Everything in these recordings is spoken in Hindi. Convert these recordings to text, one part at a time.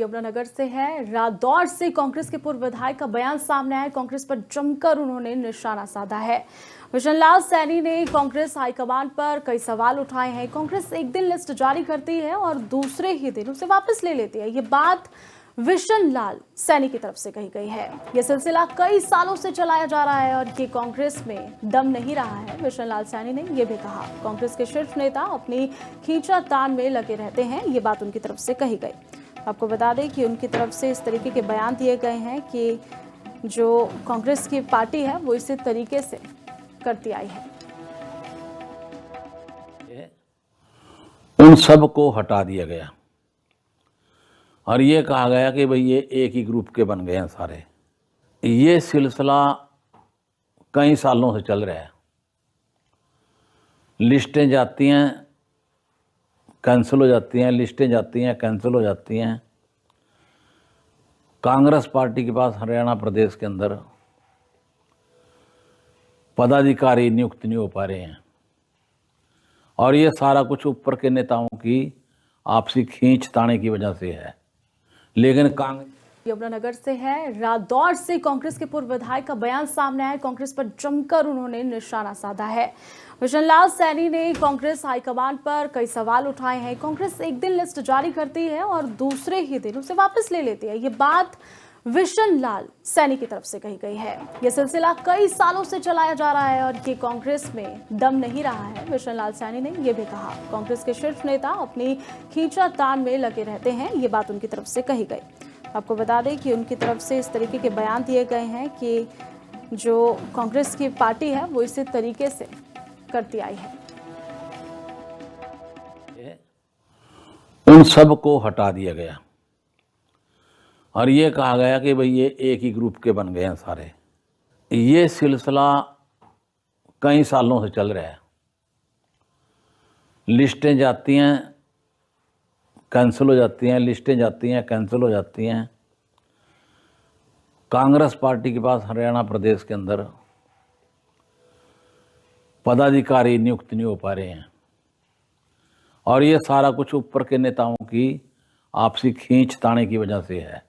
यमुनानगर से है। रादौर से कांग्रेस के पूर्व विधायक का बयान सामने आया। कांग्रेस पर जमकर उन्होंने निशाना साधा है। विशन लाल सैनी ने कांग्रेस हाईकमान पर कई सवाल उठाए हैं। कांग्रेस एक दिन लिस्ट जारी करती है और दूसरे ही दिन उसे वापस ले लेती है। ये बात विशन लाल सैनी की तरफ से कही गई है। यह सिलसिला कई सालों से चलाया जा रहा है और ये कांग्रेस में दम नहीं रहा है। विशन लाल सैनी ने यह भी कहा, कांग्रेस के शीर्ष नेता अपनी खींचातान में लगे रहते हैं। ये बात उनकी तरफ से कही गई। आपको बता दें कि उनकी तरफ से इस तरीके के बयान दिए गए हैं कि जो कांग्रेस की पार्टी है वो इसी तरीके से करती आई है। उन सब को हटा दिया गया और ये कहा गया कि भाई ये एक ही ग्रुप के बन गए हैं सारे। ये सिलसिला कई सालों से चल रहा है। लिस्टें जाती हैं, कैंसिल हो जाती हैं, लिस्टें जाती हैं, कैंसिल हो जाती हैं। कांग्रेस पार्टी के पास हरियाणा प्रदेश के अंदर पदाधिकारी नियुक्त नहीं हो पा रहे हैं और ये सारा कुछ ऊपर के नेताओं की आपसी खींचताने की वजह से है। लेकिन यमुनानगर से है। रादौर से कांग्रेस के पूर्व विधायक का बयान सामने आया। कांग्रेस पर जमकर उन्होंने निशाना साधा है। विशन लाल सैनी ने कांग्रेस हाईकमान पर कई सवाल उठाए हैं। कांग्रेस एक दिन लिस्ट जारी करती है और दूसरे ही दिन उसे वापस ले लेती है। ये बात विशन लाल सैनी की तरफ से कही गई है। यह सिलसिला कई सालों से चलाया जा रहा है और ये कांग्रेस में दम नहीं रहा है। विशन लाल सैनी ने यह भी कहा, कांग्रेस के शीर्ष नेता अपनी खींचातान में लगे रहते हैं। ये बात उनकी तरफ से कही गई। आपको बता दें कि उनकी तरफ से इस तरीके के बयान दिए गए हैं कि जो कांग्रेस की पार्टी है वो इसी तरीके से करती आई है। उन सब को हटा दिया गया और ये कहा गया कि भाई ये एक ही ग्रुप के बन गए हैं सारे। ये सिलसिला कई सालों से चल रहा है। लिस्टें जाती हैं, कैंसिल हो जाती हैं, लिस्टें जाती हैं, कैंसिल हो जाती हैं। कांग्रेस पार्टी के पास हरियाणा प्रदेश के अंदर पदाधिकारी नियुक्त नहीं हो पा रहे हैं और ये सारा कुछ ऊपर के नेताओं की आपसी खींचताने की वजह से है।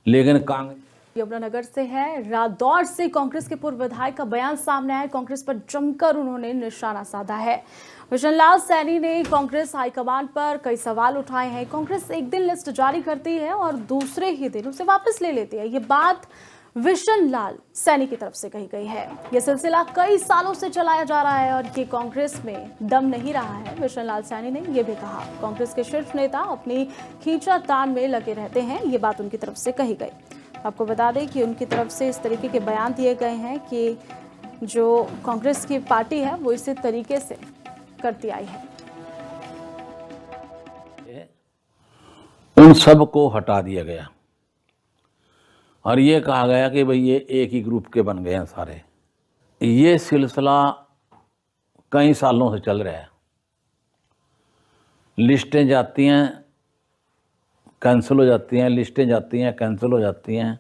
लेकिन यमुनानगर से है। रादौर से कांग्रेस के पूर्व विधायक का बयान सामने आया। कांग्रेस पर जमकर उन्होंने निशाना साधा है। विशन लाल सैनी ने कांग्रेस हाईकमान पर कई सवाल उठाए हैं। कांग्रेस एक दिन लिस्ट जारी करती है और दूसरे ही दिन उसे वापस ले लेती है। ये बात विशन लाल सैनी की तरफ से कही गई है। यह सिलसिला कई सालों से चलाया जा रहा है और ये कांग्रेस में दम नहीं रहा है। विशन लाल सैनी ने यह भी कहा, कांग्रेस के शीर्ष नेता अपनी खींचातान में लगे रहते हैं। ये बात उनकी तरफ से कही गई। आपको बता दें कि उनकी तरफ से इस तरीके के बयान दिए गए हैं कि जो कांग्रेस की पार्टी है वो इसी तरीके से करती आई है। उन सब को हटा दिया गया और ये कहा गया कि भाई ये एक ही ग्रुप के बन गए हैं सारे। ये सिलसिला कई सालों से चल रहा है। लिस्टें जाती हैं, कैंसिल हो जाती हैं, लिस्टें जाती हैं, कैंसिल हो जाती हैं।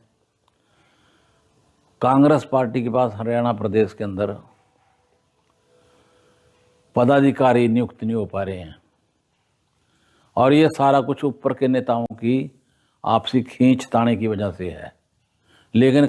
कांग्रेस पार्टी के पास हरियाणा प्रदेश के अंदर पदाधिकारी नियुक्त नहीं हो पा रहे हैं और ये सारा कुछ ऊपर के नेताओं की आपसी खींचताने की वजह से है। लेकिन